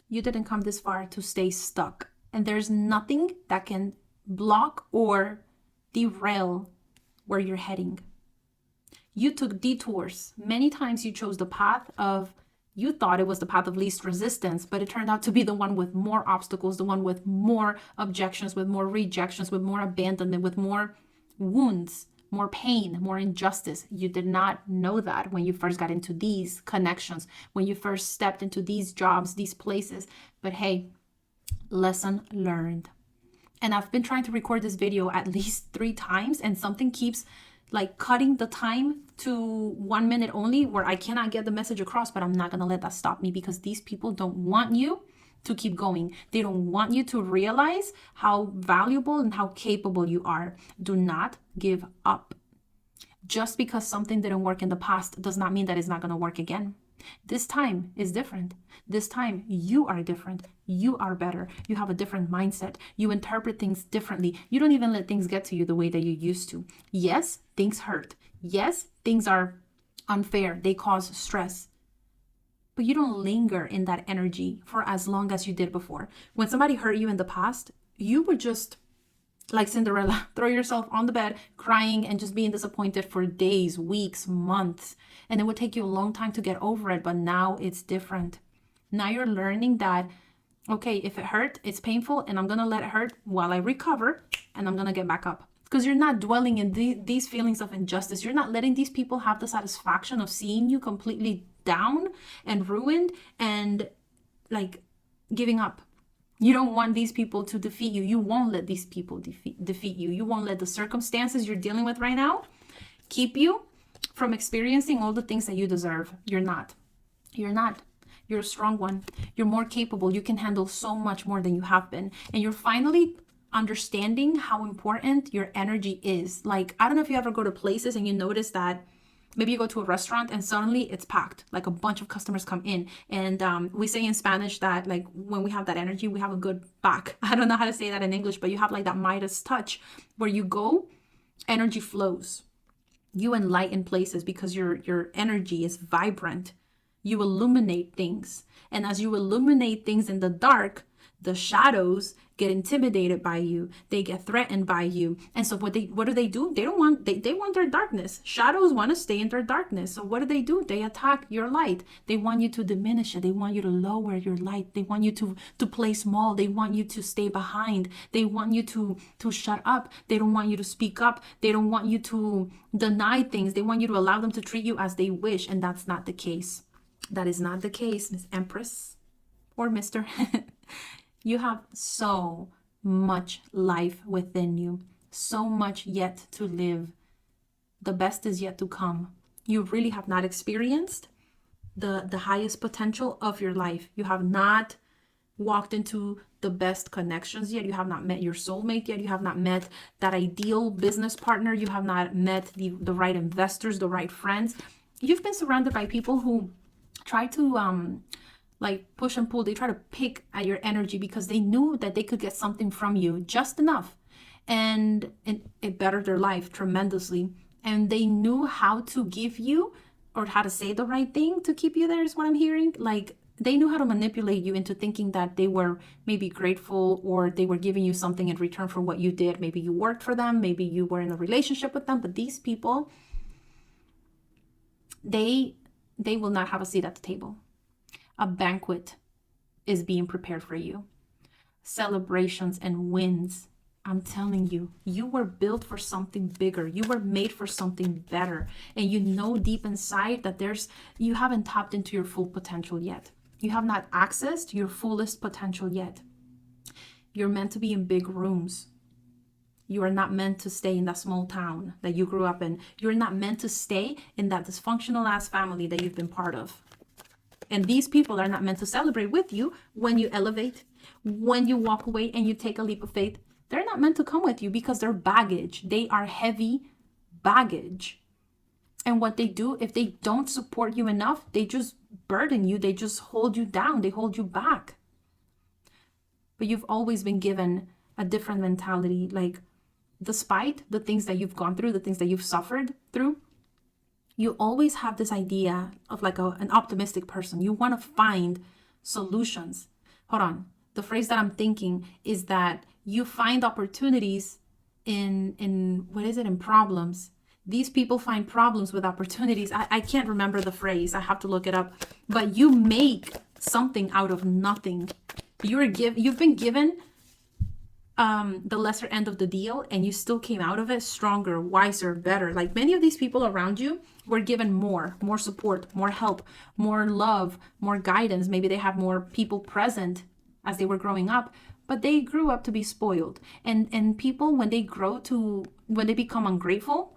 You didn't come this far to stay stuck. And there's nothing that can block or derail where you're heading. You took detours. Many times you chose the path of, you thought it was the path of least resistance, but it turned out to be the one with more obstacles, the one with more objections, with more rejections, with more abandonment, with more wounds, more pain, more injustice. You did not know that when you first got into these connections, when you first stepped into these jobs, these places. But hey, lesson learned. And I've been trying to record this video at least 3 times, and something keeps like cutting the time to 1 minute only, where I cannot get the message across. But I'm not going to let that stop me, because these people don't want you to keep going. They don't want you to realize how valuable and how capable you are. Do not give up. Just because something didn't work in the past does not mean that it's not going to work again. This time is different. This time you are different. You are better. You have a different mindset. You interpret things differently. You don't even let things get to you the way that you used to. Yes, things hurt. Yes, things are unfair. They cause stress. But you don't linger in that energy for as long as you did before. When somebody hurt you in the past, you would just, like Cinderella, throw yourself on the bed crying and just being disappointed for days, weeks, months. And it would take you a long time to get over it. But now it's different. Now you're learning that, okay, if it hurt, it's painful, and I'm going to let it hurt while I recover, and I'm going to get back up. Because you're not dwelling in these feelings of injustice. You're not letting these people have the satisfaction of seeing you completely down and ruined and like giving up. You don't want these people to defeat you. You won't let these people defeat you. You won't let the circumstances you're dealing with right now keep you from experiencing all the things that you deserve. You're not. You're not. You're a strong one. You're more capable. You can handle so much more than you have been. And you're finally understanding how important your energy is. Like, I don't know if you ever go to places and you notice that maybe you go to a restaurant and suddenly it's packed, like a bunch of customers come in. And we say in Spanish that like when we have that energy, we have a good back. I don't know how to say that in English, but you have like that Midas touch where you go, energy flows. You enlighten places because your energy is vibrant. You illuminate things. And as you illuminate things in the dark, the shadows get intimidated by you. They get threatened by you. And so what do? They want their darkness. Shadows want to stay in their darkness. So what do? They attack your light. They want you to diminish it. They want you to lower your light. They want you to play small. They want you to stay behind. They want you to shut up. They don't want you to speak up. They don't want you to deny things. They want you to allow them to treat you as they wish. And that's not the case. That is not the case, Miss Empress or Mr. You have so much life within you, so much yet to live. The best is yet to come. You really have not experienced the highest potential of your life. You have not walked into the best connections yet. You have not met your soulmate yet. You have not met that ideal business partner. You have not met the right investors, the right friends. You've been surrounded by people who try to like push and pull. They try to pick at your energy because they knew that they could get something from you just enough, and it bettered their life tremendously. And they knew how to give you, or how to say the right thing to keep you there, is what I'm hearing. Like, they knew how to manipulate you into thinking that they were maybe grateful, or they were giving you something in return for what you did. Maybe you worked for them, maybe you were in a relationship with them. But these people, they will not have a seat at the table. A banquet is being prepared for you. Celebrations and wins. I'm telling you, you were built for something bigger. You were made for something better. And you know deep inside that you haven't tapped into your full potential yet. You have not accessed your fullest potential yet. You're meant to be in big rooms. You are not meant to stay in that small town that you grew up in. You're not meant to stay in that dysfunctional ass family that you've been part of. And these people are not meant to celebrate with you when you elevate, when you walk away and you take a leap of faith. They're not meant to come with you because they're baggage. They are heavy baggage. And what they do, if they don't support you enough, they just burden you. They just hold you down. They hold you back. But you've always been given a different mentality. Like, despite the things that you've gone through, the things that you've suffered through, you always have this idea of like an optimistic person. You want to find solutions. hold on. The phrase that I'm thinking is that you find opportunities in what is it, in problems. These people find problems with opportunities. I can't remember the phrase. I have to look it up. But you make something out of nothing. You've been given the lesser end of the deal, and you still came out of it stronger, wiser, better. Like many of these people around you were given more support, more help, more love, more guidance. Maybe they have more people present as they were growing up, but they grew up to be spoiled. And people, when they become ungrateful,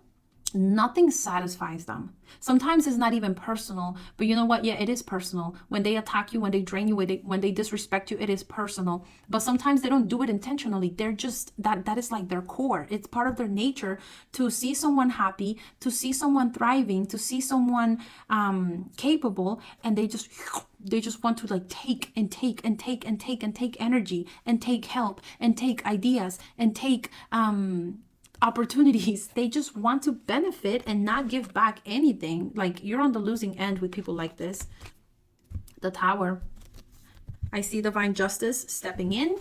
nothing satisfies them. Sometimes it's not even personal, but you know what? Yeah, it is personal. When they attack you, when they drain you, when they disrespect you, it is personal. But sometimes they don't do it intentionally. They're just, that is like their core. It's part of their nature to see someone happy, to see someone thriving, to see someone capable, and they just want to like take energy, and take help, and take ideas, and take opportunities. They just want to benefit and not give back anything. Like, you're on the losing end with people like this. The Tower. I see divine justice stepping in.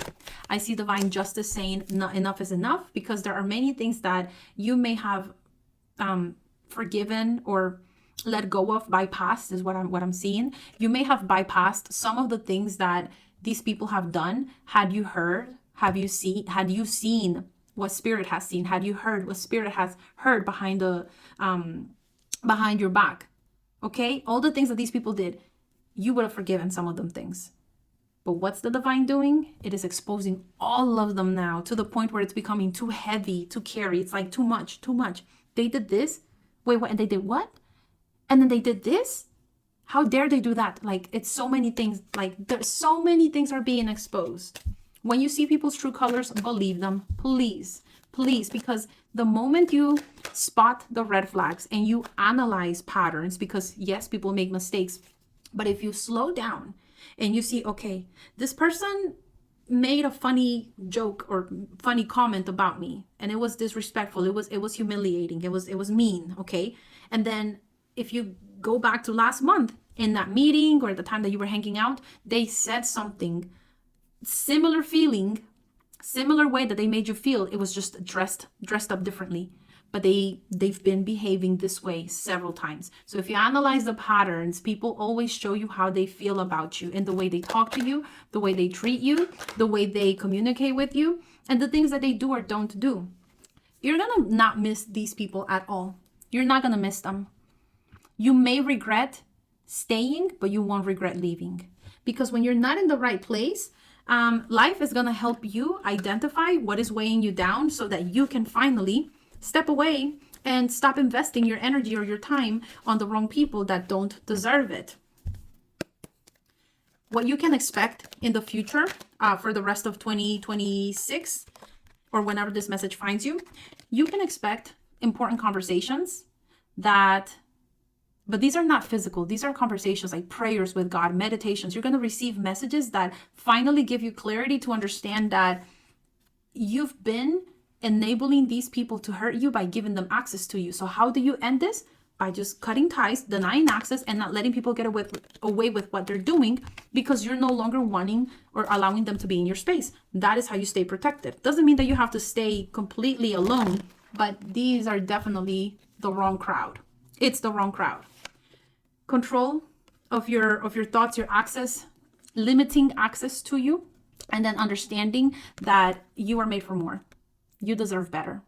I see divine justice saying enough is enough, because there are many things that you may have forgiven or let go of, bypassed is what I'm seeing. You may have bypassed some of the things that these people have done. Had you seen what Spirit has seen? Had you heard what Spirit has heard behind your back? Okay, all the things that these people did, you would have forgiven some of them things. But what's the divine doing? It is exposing all of them now, to the point where it's becoming too heavy to carry. It's like too much. They did this. Wait, what? And they did what? And then they did this? How dare they do that? Like, it's so many things. Like, there's so many things are being exposed. When you see people's true colors, believe them, please, because the moment you spot the red flags and you analyze patterns, because yes, people make mistakes, but if you slow down and you see, okay, this person made a funny joke or funny comment about me, and it was disrespectful, it was humiliating, it was mean, okay? And then if you go back to last month in that meeting or the time that you were hanging out, they said something similar feeling, similar way that they made you feel. It was just dressed up differently, but they've been behaving this way several times. So if you analyze the patterns, people always show you how they feel about you, in the way they talk to you, the way they treat you, the way they communicate with you, and the things that they do or don't do. You're gonna not miss these people at all. You're not gonna miss them. You may regret staying, but you won't regret leaving, because when you're not in the right place, life is going to help you identify what is weighing you down, so that you can finally step away and stop investing your energy or your time on the wrong people that don't deserve it. What you can expect in the future for the rest of 2026, or whenever this message finds you, you can expect important conversations but these are not physical. These are conversations like prayers with God, meditations. You're going to receive messages that finally give you clarity to understand that you've been enabling these people to hurt you by giving them access to you. So how do you end this? By just cutting ties, denying access, and not letting people get away with what they're doing, because you're no longer wanting or allowing them to be in your space. That is how you stay protected. Doesn't mean that you have to stay completely alone, but these are definitely the wrong crowd. It's the wrong crowd. Control of your thoughts, your access, limiting access to you, and then understanding that you are made for more. You deserve better.